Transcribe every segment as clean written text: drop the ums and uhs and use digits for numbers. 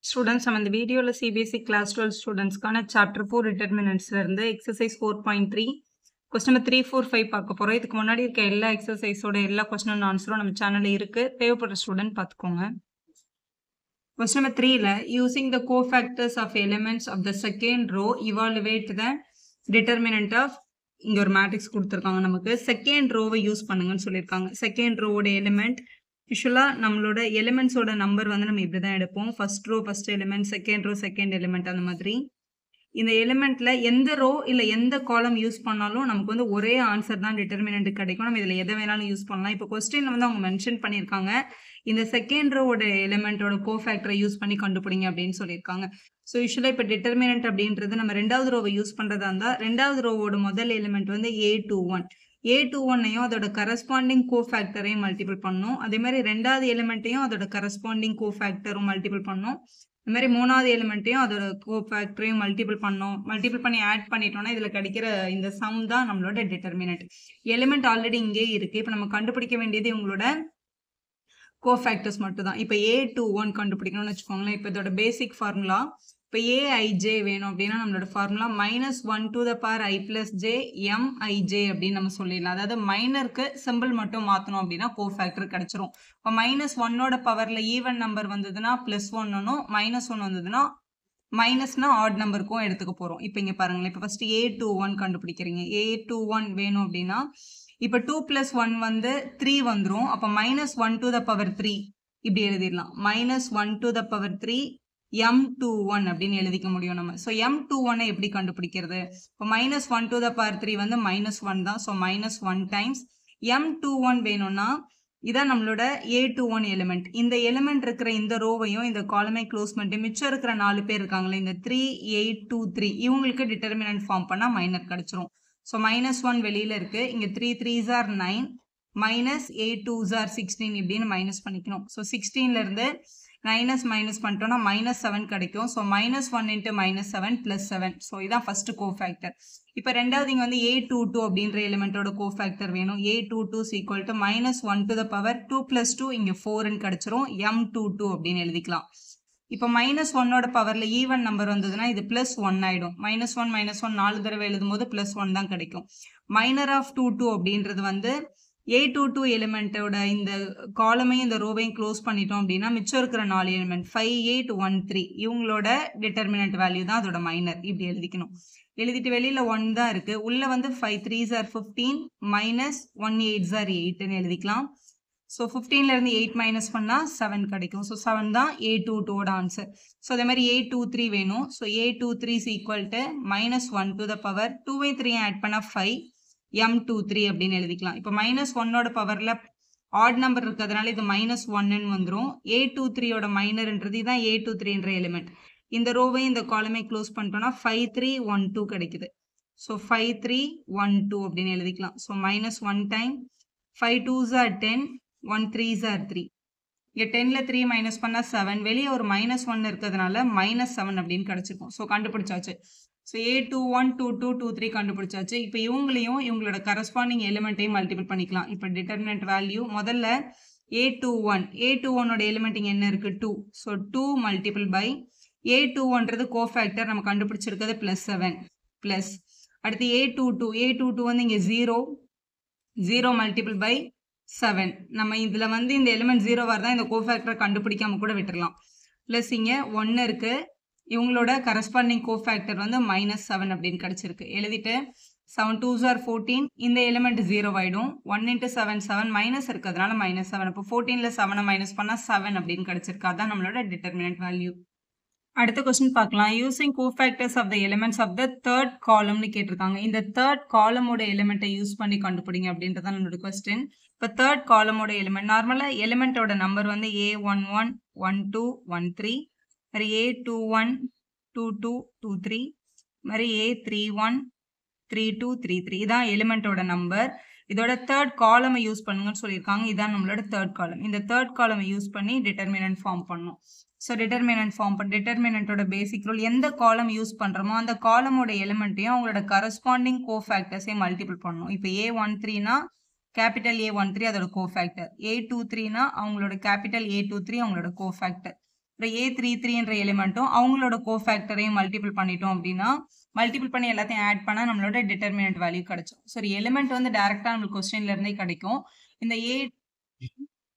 Students, நம்ம இந்த வீடியோல CBSE Class 12 ஸ்டூடெண்ட்ஸ்க்கான Chapter 4 Determinantsல இருந்து Exercise 4.3 Question number 3, 4, 5 பார்க்க போறோம். இதுக்கு முன்னாடி இருக்க எல்லா எக்ஸசைஸோட எல்லா கொஸ்டின் ஆன்சரும் நம்ம சேனல்ல இருக்கு. தேவைப்படுற ஸ்டூடெண்ட் பார்த்துக்கோங்க. Question number 3ல using the cofactors of elements of the second row evaluate the determinant of இங்க ஒரு மேட்ரிக்ஸ் கொடுத்துருக்காங்க. நமக்கு செகண்ட் ரோவை யூஸ் பண்ணுங்கன்னு சொல்லியிருக்காங்க. செகண்ட் ரோவோட எலிமெண்ட் யூஸ்வலா நம்மளோட எலிமெண்ட்ஸோட நம்பர் வந்து நம்ம இப்படி தான் எடுப்போம். First row first element, second row second element, அந்த மாதிரி. இந்த எலிமெண்ட்ல எந்த ரோ இல்ல எந்த காலம் யூஸ் பண்ணாலும் நமக்கு வந்து ஒரே ஆன்சர் தான் டிட்டர்மினன்ட் கிடைக்கும். நம்ம இதுல எதை வேணாலும் யூஸ் பண்ணலாம். இப்போ கொஸ்டின்ல வந்து அவங்க மென்ஷன் பண்ணியிருக்காங்க, இந்த செகண்ட் ரோவோட எலிமெண்டோட கோஃபேக்டரை யூஸ் பண்ணி கண்டுபிடிங்க அப்படின்னு சொல்லியிருக்காங்க. ஸோ யூஸ்வலா இப்போ டிட்டர்மினன்ட் அப்படின்றது நம்ம ரெண்டாவது ரோவை யூஸ் பண்றதா இருந்தா ரெண்டாவது ரோவோட முதல் எலிமெண்ட் வந்து A21. A21ஐயும் அதோட கரஸ்பாண்டிங் கோஃபேக்டரையும் மல்டிபிள் பண்ணணும். அதே மாதிரி ரெண்டாவது எலிமெண்ட்டையும் அதோட கரஸ்பாண்டிங் கோஃபேக்டரும் மல்டிபிள் பண்ணணும். இந்த மாதிரி மூணாவது எலிமெண்ட்டையும் அதோட கோஃபேக்டரையும் மல்டிபிள் பண்ணோம். மல்டிபிள் பண்ணி ஆட் பண்ணிட்டோம்னா இதுல கிடைக்கிற இந்த சம் தான் நம்மளோட டிட்டர்மினன்ட். எலிமெண்ட் ஆல்ரெடி இங்கே இருக்கு. இப்போ நம்ம கண்டுபிடிக்க வேண்டியது உங்களோட கோஃபேக்டர்ஸ் மட்டும் தான். இப்போ A21 கண்டுபிடிக்கணும்னு வச்சுக்கோங்களேன். இப்போ இதோட பேசிக் ஃபார்முலா, இப்போ Aij வேணும் அப்படின்னா நம்மளோட formula -1 to the power i plus j mij அப்படின்னு நம்ம சொல்லிடலாம். அதாவது மைனருக்கு சிம்பிள் மட்டும் மாற்றணும் அப்படின்னா கோஃபேக்டர் கிடைச்சிரும். இப்போ -1ஓட பவர்ல ஈவன் நம்பர் வந்ததுன்னா +1 -1 வந்ததுன்னா மைனஸ்னா ஆட் நம்பருக்கும் எடுத்துக்க போறோம். இப்போ இங்க பாருங்களேன், இப்போ ஃபர்ஸ்ட் A21 கண்டுபிடிக்கிறீங்க. A21 வேணும் அப்படின்னா இப்போ 2 + 1 வந்து 3 வந்துரும். அப்போ -1 to the power 3 இப்படி எழுதிடலாம். -1 to the power 3 M21 அப்படின்னு எழுதிக்க முடியும் நம்ம. ஸோ M21 எப்படி கண்டுபிடிக்கிறது? இப்போ -1 to the power 3 வந்து -1 தான். ஸோ -1 டைம்ஸ் M21 வேணும்னா இதான் நம்மளோட A21 எலிமெண்ட். இந்த எலிமெண்ட் இருக்கிற இந்த ரோவையும் இந்த காலமை க்ளோஸ் பண்ணிட்டு மிச்சம் இருக்கிற 4 பேர் இருக்காங்களே, இந்த 3, 8, 2, 3 இவங்களுக்கு டிட்டர்மினன்ட் ஃபார்ம் பண்ணா மைனர் கிடைச்சிரும். ஸோ -1 வெளியில இருக்கு. இங்க 3 3s are 9 -8 2s are 16 இப்படின்னு மைனஸ் பண்ணிக்கணும். ஸோ 16ல இருந்து மைனஸ் பண்ணிட்டோம்னா -7 கிடைக்கும். ஸோ -1 × -7 +7. ஸோ இதான் ஃபர்ஸ்ட் கோஃபேக்டர். இப்போ ரெண்டாவது இங்க வந்து A22 அப்படின்ற எலிமெண்டோட கோஃபேக்டர் வேணும். A22 = -1 to the power 2 + 2 இங்க 4ன்னு கிடைச்சிரும். M22 அப்படின்னு எழுதிக்கலாம். இப்போ -1ஓட பவர்ல ஈவன் நம்பர் வந்ததுன்னா இது +1 ஆயிடும். -1 -1 4 தடவை எழுதும் போது +1 தான் கிடைக்கும். மைனர் ஆஃப் 22 அப்படின்றது வந்து A22 எலிமெண்டோட இந்த காலமையும் இந்த ரோவையும் க்ளோஸ் பண்ணிட்டோம் அப்படின்னா மிச்சம் இருக்கிற 4 எலிமெண்ட் 5, 8, 1, 3 இவங்களோட டிட்டர்மினன்ட் வேல்யூ தான் அதோட மைனர். இப்படி எழுதிக்கணும். எழுதிட்டு வெளியில 1 தான் இருக்கு. உள்ள வந்து 5 3s are 15 -1 8s are 8ன்னு எழுதிக்கலாம். ஸோ 15ல இருந்து 8 மைனஸ் பண்ணா 7 கிடைக்கும். ஸோ 7 தான் A22ஓட ஆன்சர். ஸோ அதே மாதிரி A23 வேணும். So A23 = -1 to the power 2 3 add பண்ணா 5 M23 அப்படின்னு எழுதிக்கலாம். இப்போ -1ஓட பவர்ல ஆட் நம்பர் இருக்கிறதுனால இது -1ன்னு வந்துடும். A23ஓட மைனர்ன்றது தான் A23என்ற எலிமெண்ட். இந்த ரோவை இந்த காலமை க்ளோஸ் பண்ணிட்டோம்னா 5 3 1 2 கிடைக்குது. ஸோ 5 3 1 2 அப்படின்னு எழுதிக்கலாம். So -1 time 5 2s are 10 1 3s are 3. இங்க 10ல 3 மைனஸ் பண்ணா 7. வெளியே ஒரு -1 இருக்கிறதுனால -7 அப்படின்னு கிடைச்சிருக்கும். ஸோ கண்டுபிடிச்சாச்சு. ஸோ A21 22 23 கண்டுபிடிச்சாச்சு. இப்போ இவங்களையும் இவங்களோட கரஸ்பாண்டிங் எலிமெண்ட்டையும் மல்டிபிள் பண்ணிக்கலாம். இப்போ டிட்டர்மினன்ட் வேல்யூ முதல்ல A21ஓட எலிமெண்ட் இங்க என்ன இருக்கு 2. ஸோ 2 மல்டிபிள் பை A21ன்றது கோஃபேக்டர் நம்ம கண்டுபிடிச்சிருக்கிறது +7 பிளஸ் அடுத்து A22 வந்து இங்க 0 மல்டிபிள் பை 7. நம்ம இதுல வந்து இந்த எலிமெண்ட் 0 வரதான் இந்த கோஃபேக்டரை கண்டுபிடிக்காம கூட விட்டுறலாம். பிளஸ் இங்க 1 இருக்கு. இவங்களோட கரஸ்பாண்டிங் கோஃபேக்டர் வந்து -7 அப்படின்னு கிடைச்சிருக்கு. எழுதிட்டு 7 2s are 14. இந்த எலிமெண்ட் 0 ஆயிடும். 1 × 7 7 மைனஸ் இருக்கிறதுனால -7. அப்போ 14ல 7 மைனஸ் பண்ணா 7 அப்படின்னு கிடைச்சிருக்கு. அதான் நம்மளோட டிட்டர்மினன்ட் வேல்யூ. அடுத்த கொஸ்டின் பார்க்கலாம். Using cofactors of the elements of the third காலம்னு கேட்டிருக்காங்க. இந்த தேர்ட் காலமோட எலிமெண்ட்டை யூஸ் பண்ணி கண்டுபிடிங்க அப்படின்றதான் நம்மளோட கொஸ்டின். இப்போ தேர்ட் காலமோட எலிமெண்ட் நார்மலா எலிமெண்டோட நம்பர் வந்து A11 12 13 மாதிரி A21 22 23 மாதிரி A31 32 33 இதான் எலிமெண்டோட நம்பர். இதோட தேர்ட் காலமை யூஸ் பண்ணுங்கன்னு சொல்லியிருக்காங்க. இதான் நம்மளோட தேர்ட் காலம். இந்த தேர்ட் காலமை யூஸ் பண்ணி டிட்டர்மினன்ட் ஃபார்ம் பண்ணணும். ஸோ டிட்டர்மினன்ட் ஃபார்ம் பண்ண டிட்டர்மினன்ட்டோட பேசிக் ரூல், எந்த காலம் யூஸ் பண்ணுறோமோ அந்த காலமோட எலிமெண்ட்டையும் அவங்களோட கரஸ்பாண்டிங் கோஃபேக்டர்ஸையும் மல்டிபிள் பண்ணணும். இப்போ A13னா கேபிட்டல் A13 அதோட கோஃபேக்டர், A23னா அவங்களோட கேபிட்டல் A23 அவங்களோட கோஃபேக்டர். அப்புறம் A33 என்ற எலிமெண்ட்டும் அவங்களோட கோஃபேக்டரையும் மல்டிபிள் பண்ணிட்டோம் அப்படின்னா மல்டிபிள் பண்ணி எல்லாத்தையும் ஆட் பண்ணா நம்மளோட டிட்டர்மினன்ட் வேல்யூ கிடைக்கும். சரி, எலிமெண்ட் வந்து டைரக்டா நம்மளுக்கு கொஸ்டின்ல இருந்தே கிடைக்கும். இந்த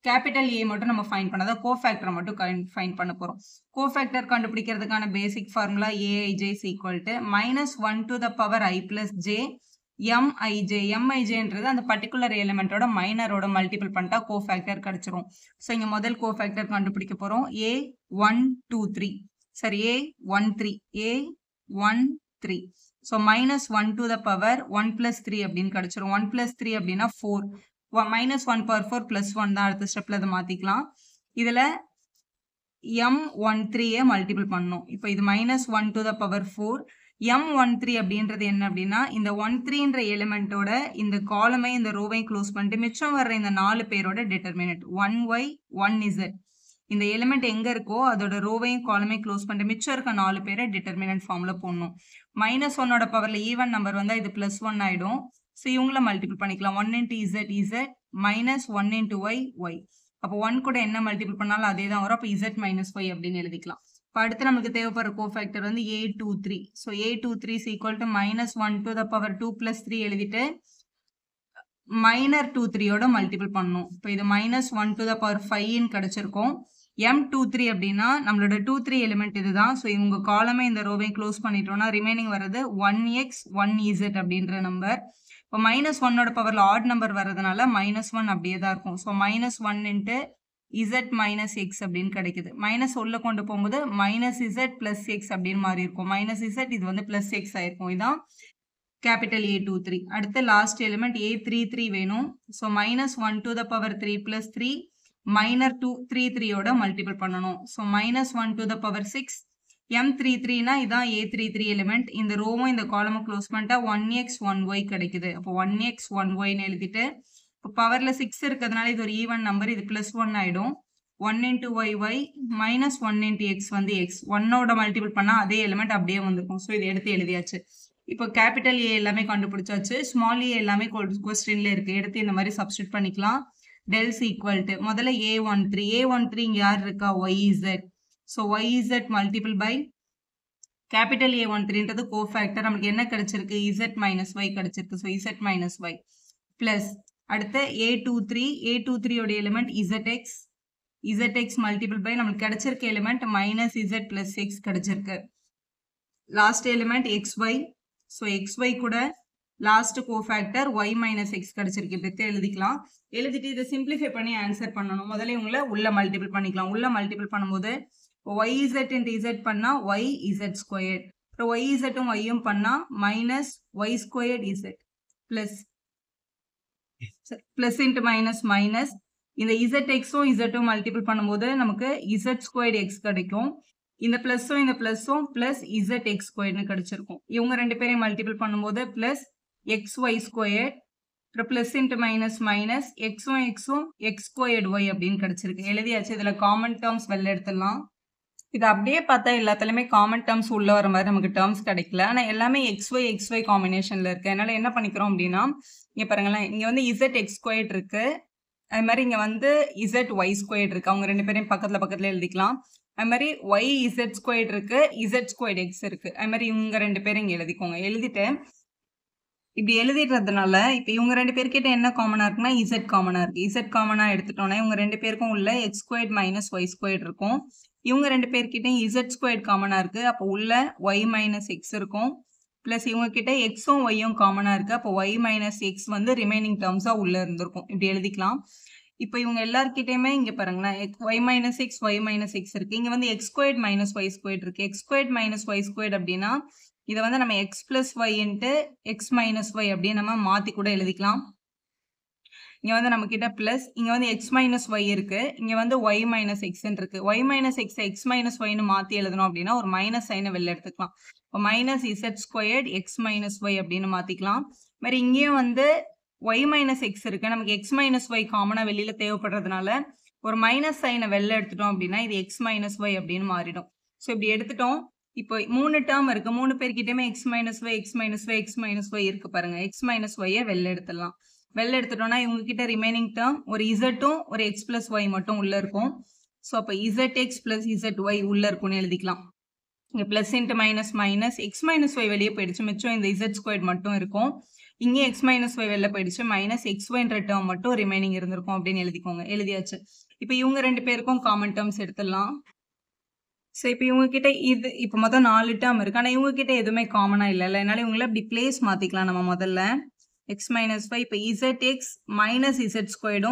கேபிட்டல் ஏ மட்டும் நம்ம ஃபைண்ட் பண்ணாத கோஃபேக்டரை மட்டும் ஃபைண்ட் பண்ண போறோம். கோஃபேக்டர் கண்டுபிடிக்கிறதுக்கான basic formula AIJ is equal to -1 to the power i plus j MIJ அந்த பர்டிகுலர் எலிமெண்டோட மைனரோட மல்டிபிள் பண்ணிட்டா கோஃபேக்டர் கிடைச்சிரும். ஸோ இங்க முதல் கோஃபேக்டர் கண்டுபிடிக்க போறோம். A123 சரி A13 so -1 to the power 1 plus 3 அப்படின்னு கிடைச்சிரும். 1 plus 3 அப்படின்னா 4 -1 power 4 plus 1 தான் அடுத்த ஸ்டெப்ல அதை மாத்திக்கலாம். இதுல M13 மல்டிபிள் பண்ணணும். இப்போ இது -1 to the power 4 M13 அப்படின்றது என்ன அப்படின்னா இந்த 13ன்ற எலிமெண்டோட இந்த காலமை இந்த ரோவை க்ளோஸ் பண்ணிட்டு மிச்சம் வர்ற இந்த 4 பேரோட டிட்டர்மினன்ட் 1y 1z இந்த எலிமெண்ட் எங்க இருக்கோ அதோட ரோவையும் காலமையும் க்ளோஸ் பண்ணிட்டு மிச்சம் இருக்க 4 பேரை டிட்டர்மினன்ட் ஃபார்ம்ல போடணும். -1ஓட பவர்ல ஈவன் நம்பர் வந்தா இது +1 ஆயிடும். ஸோ இவங்கள மல்டிபிள் பண்ணிக்கலாம். 1 into z -1 into y அப்போ 1 கூட என்ன மல்டிபிள் பண்ணாலும் அதே தான் வரும். அப்போ z - y அப்படின்னு எழுதிக்கலாம். இப்போ அடுத்து நமக்கு தேவைப்படுற கோஃபேக்டர் வந்து A23. So A23 is equal to -1 to the power 2 plus 3 எழுதிட்டு -23யோட மல்டிபிள் பண்ணணும். இப்போ இது -1 to the power 5 கிடைச்சிருக்கும். M23 அப்படின்னா நம்மளோட 23 எலிமெண்ட் இதுதான். ஸோ இவங்க காலமே இந்த ரோவை க்ளோஸ் பண்ணிட்டோம்னா ரிமைனிங் வர்றது 1x 1z அப்படின்ற நம்பர். இப்போ -1ஓட பவர்ல ஆட் நம்பர் வர்றதுனால -1 அப்படியே தான் இருக்கும். So -1 into z minus x அப்படின்னு கிடைக்குது. மைனஸ் உள்ள கொண்டு போகும்போது -z plus x அப்படின்னு மாறி இருக்கும். -z இது வந்து +x ஆயிருக்கும். இதான் கேபிட்டல் A23. அடுத்து லாஸ்ட் எலிமெண்ட் A33 வேணும். So -1 to the power 3 plus 3 minor 233யோட மல்டிபிள் பண்ணணும். ஸோ -1 to the power 6 M33னா இதான் A33 எலிமெண்ட். இந்த ரோவும் இந்த காலமும் க்ளோஸ் பண்ணிட்டா 1x 1y கிடைக்குது. அப்போ 1x 1yன்னு எழுதிட்டு இப்போ பவர்ல 6 இருக்கிறதுனால இது ஒரு ஈவன் நம்பர், இது +1 ஆயிடும். 1 into y -1 into x வந்து x 1ஓட மல்டிபிள் பண்ணா அதே எலிமெண்ட் அப்படியே வந்திருக்கும். ஸோ இது எடுத்து எழுதியாச்சு. இப்போ கேபிட்டல் ஏ எல்லாமே கண்டுபிடிச்சாச்சு. ஸ்மால் ஏ எல்லாமே கொஸ்டின்ல இருக்கு. எடுத்து இந்த மாதிரி சப்ஸ்டிட் பண்ணிக்கலாம். டெல்ஸ் ஈக்குவல் டு முதல்ல A13 இங்க யார் இருக்கா yz. So yz multiple by capital A13ன்றது கோஃபேக்டர். நமக்கு என்ன கிடைச்சிருக்கு z - y கிடைச்சிருக்கு. ஸோ z - y பிளஸ் அடுத்து A23யோட எலிமெண்ட் zx மல்டிபிள் பை நம்மளுக்கு கிடைச்சிருக்க எலிமெண்ட் -z plus x கிடைச்சிருக்கு. Last element xy. So xy கூட லாஸ்ட் கோஃபேக்டர் y - x கிடைச்சிருக்கு. இப்படி எழுதிக்கலாம். எழுதிட்டு இதை சிம்பிளிஃபை பண்ணி ஆன்சர் பண்ணணும். முதல்ல இவங்களை உள்ள மல்டிபிள் பண்ணிக்கலாம். உள்ள மல்டிபிள் பண்ணும்போது yz into z பண்ணா yz ஸ்கொயர்ட். அப்புறம் yzம் yயும் பண்ணா -y²z பிளஸ் இன்ட்டு மைனஸ் இந்த zxம் zம் மல்டிபிள் பண்ணும்போது நமக்கு z²x கிடைக்கும். இந்த பிளஸும் பிளஸ் zx² கிடைச்சிருக்கும். இவங்க ரெண்டு பேரையும் மல்டிபிள் பண்ணும்போது plus xy² plus into minus xம் x²y அப்படின்னு கிடைச்சிருக்கு. எழுதியாச்சு. இதுல காமன் டேர்ம்ஸ் வெளில எடுத்துடலாம். இது அப்படியே பார்த்தா எல்லாத்துலயுமே காமன் டேர்ம்ஸ் உள்ள வர மாதிரி நமக்கு டேர்ம்ஸ் கிடைக்கல. ஆனா எல்லாமே xy காம்பினேஷன்ல இருக்கு. அதனால என்ன பண்ணிக்கிறோம் அப்படின்னா இங்க பாருங்களேன், இங்க வந்து zx² இருக்கு. அது மாதிரி இங்க வந்து zy² இருக்கு. அவங்க ரெண்டு பேரையும் பக்கத்துல எழுதிக்கலாம். அது மாதிரி yz² இருக்கு, z²x இருக்கு. அது மாதிரி இவங்க ரெண்டு பேரும் இங்க எழுதிக்கோங்க. எழுதிட்டு இப்படி எழுதிடுறதுனால இப்ப இவங்க ரெண்டு பேர்கிட்ட என்ன காமனா இருக்குன்னா z காமனா இருக்கு. z காமனா எடுத்துட்டோம்னா இவங்க ரெண்டு பேருக்கும் உள்ள x² - y² இருக்கும். இவங்க ரெண்டு பேர்கிட்ட z² காமனா இருக்கு. அப்போ உள்ள y - x இருக்கும். பிளஸ் இவங்க கிட்ட எக்ஸும் ஒய்யும் காமனா இருக்கு. அப்போ y - x வந்து ரிமைனிங் டேர்ம்ஸா உள்ள இருந்திருக்கும். இப்படி எழுதிக்கலாம். இப்போ இவங்க எல்லார்கிட்டயுமே இங்க பாருங்களேன், y - x இருக்கு. இங்க வந்து x² - y² இருக்கு. x² - y² அப்படின்னா இதை வந்து நம்ம x plus y into x minus y அப்படின்னு நம்ம மாத்தி கூட எழுதிக்கலாம். இங்க வந்து நம்ம கிட்ட பிளஸ், இங்க வந்து x minus y இருக்கு. இங்க வந்து y minus x இருக்கு. y minus x x minus y ன்னு மாத்தி எழுதணும் அப்படின்னா ஒரு மைனஸ் சைனை வெளில எடுத்துக்கலாம். இப்போ -z² x minus y அப்படின்னு மாத்திக்கலாம். மாதிரி இங்கேயும் வந்து y minus x இருக்கு. நமக்கு x minus y காமனா வெளியில தேவைப்படுறதுனால ஒரு மைனஸ் சைனை வெளில எடுத்துட்டோம் அப்படின்னா இது x minus y அப்படின்னு மாறிடும். ஸோ இப்படி எடுத்துட்டோம். இப்போ 3 டேர்ம் இருக்கு. 3 பேர்கிட்டயுமே x minus y இருக்கு பாருங்க. x minus y வெளில எடுத்துடலாம். வெளில எடுத்துட்டோம்னா இவங்க கிட்ட ரிமைனிங் டேர்ம் ஒரு z ஒரு x plus y மட்டும் உள்ள இருக்கும். ஸோ அப்போ ZX + ZY உள்ள இருக்கும்னு எழுதிக்கலாம். இங்கே plus into minus minus X minus Y வெளியே போயிடுச்சு, மிச்சம் இந்த Z² மட்டும் இருக்கும். இங்கே எக்ஸ் மைனஸ் ஒய் வெளில போயிடுச்சு, மைனஸ் XYன்ற டேர்ம் மட்டும் ரிமைனிங் இருந்திருக்கும் அப்படின்னு எழுதிக்கோங்க. எழுதியாச்சு. இப்போ இவங்க 2 பேருக்கும் காமன் டேர்ம்ஸ் எடுத்துடலாம். ஸோ இப்போ இவங்க கிட்ட இது இப்போ மொத்தம் 4 டேர்ம் இருக்கு. ஆனால் இவங்க கிட்ட எதுவுமே காமனாக இல்லைல்ல, அதனால இவங்கள இப்படி பிளேஸ் மாற்றிக்கலாம் நம்ம முதல்ல. எக்ஸ் மைனஸ் ஒய் இப்போ ZX minus Z²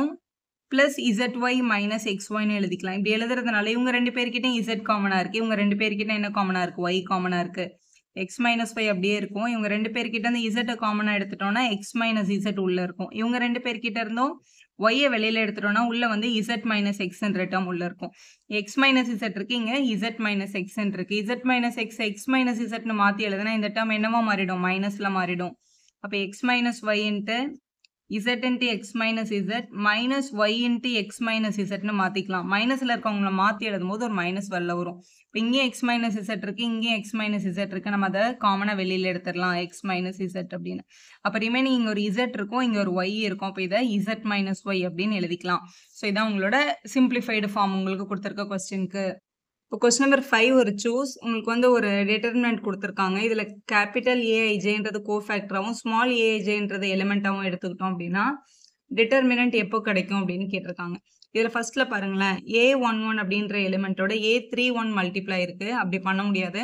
plus ZY minus XYன்னு எழுதிக்கலாம். இப்படி எழுதுறதுனால இவங்க 2 பேர்கிட்டையும் Z காமனாக இருக்குது, இவங்க 2 பேர்கிட்ட என்ன காமனாக இருக்குது, Y காமனாக இருக்குது. எக்ஸ் மைனஸ் ஒய் அப்படியே இருக்கும். இவங்க 2 பேர்கிட்ட இருந்து Z காமனாக எடுத்துட்டோம்னா எக்ஸ் மைனஸ் Z உள்ளே இருக்கும். இவங்க 2 பேர்கிட்ட இருந்தும் ஒய்யை வெளியில் எடுத்துட்டோம்னா உள்ளே வந்து Z மைனஸ் எக்ஸ்ன்ற டேர்ம் உள்ளே இருக்கும். எக்ஸ் மைனஸ் Z இருக்கு, இங்கே Z மைனஸ் எக்ஸ்ன்னு இருக்கு. Z minus X X minus Zன்னு மாற்றி எழுதுனா இந்த டேர்ம் என்னவா மாறிடும், மைனஸில் மாறிடும். அப்போ X minus Y into Z into X minus Z minus Y into X minus Zன்னு மாற்றிக்கலாம். மைனஸில் இருக்கவங்கள மாற்றி எழுதும் போது ஒரு மைனஸ் வெளில வரும். இப்போ இங்கேயும் எக்ஸ் மைனஸ் Z இருக்குது, இங்கேயும் எக்ஸ் மைனஸ் Z இருக்குது. நம்ம அதை காமனாக வெளியில் எடுத்துடலாம், எக்ஸ் மைனஸ் Z அப்படின்னு. அப்போ ரிமைனிங் இங்கே ஒரு Z இருக்கும், இங்கே ஒரு ஒய் இருக்கும். அப்போ இதை Z மைனஸ் ஒய் அப்படின்னு எழுதிக்கலாம். ஸோ இதான் உங்களோட சிம்பிளிஃபைடு ஃபார்ம் உங்களுக்கு கொடுத்துருக்க கொஸ்டினுக்கு. இப்போ கொஸ்டின் நம்பர் 5 ஒரு சூஸ். உங்களுக்கு வந்து ஒரு டிட்டர்மினன்ட் கொடுத்துருக்காங்க. இதில் கேபிட்டல் ஏஐஜேன்றது கோஃபேக்டராகவும் ஸ்மால் ஏஐஜேன்றது எலிமெண்ட்டாகவும் எடுத்துக்கிட்டோம் அப்படின்னா டிட்டர்மினன்ட் எப்போ கிடைக்கும் அப்படின்னு கேட்டிருக்காங்க. இதில் ஃபர்ஸ்ட்ல பாருங்களேன், A11 அப்படின்ற எலிமெண்ட்டோட A31 மல்டிப்ளை இருக்குது. அப்படி பண்ண முடியாது.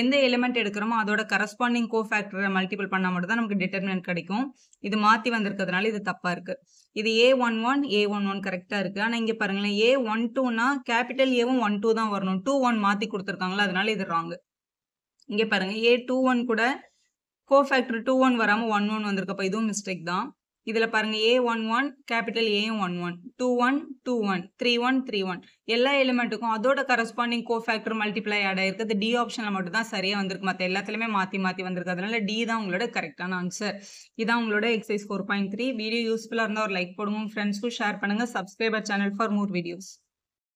எந்த எலிமெண்ட் எடுக்கிறோமோ அதோட கரஸ்பாண்டிங் கோஃபேக்டரை மல்டிபிள் பண்ணால் மட்டும் தான் நமக்கு டிட்டர்மினன்ட் கிடைக்கும். இது மாற்றி வந்திருக்கிறதுனால இது தப்பாக இருக்குது. இது A11 கரெக்டாக இருக்குது. ஆனால் இங்கே பாருங்களேன், A12னா கேபிட்டல் ஏவும் 12 தான் வரணும். 21 மாற்றி கொடுத்துருக்காங்களா, அதனால இது ராங்கு. இங்கே பாருங்கள், A21 கூட கோஃபேக்டர் 21 வராமல் 11 வந்திருக்கு. அப்போ இதுவும் மிஸ்டேக் தான். இதில் பாருங்க, A11 கேபிட்டல் ஏயும் 11, 21 21, 31 31 எல்லா எலிமெண்ட்டுக்கும் அதோட கரஸ்பாண்டிங் கோஃபேக்டர் மல்டிப்ளை ஆட் ஆயிருக்கு. டி ஆப்ஷனில் மட்டும் தான் சரியாக வந்திருக்கு, மற்ற எல்லாத்துலேயுமே மாற்றி மாற்றி வந்திருக்கு. அதனால டி தான் உங்களோட கரெக்டான ஆன்சர். இதான் உங்களோட எக்ஸசைஸ் 4.3. வீடியோ யூஸ்ஃபுல்லாக இருந்தால் ஒரு லைக் போடுங்க, ஃப்ரெண்ட்ஸ்க்கும் ஷேர் பண்ணுங்கள். Subscriber channel for more videos.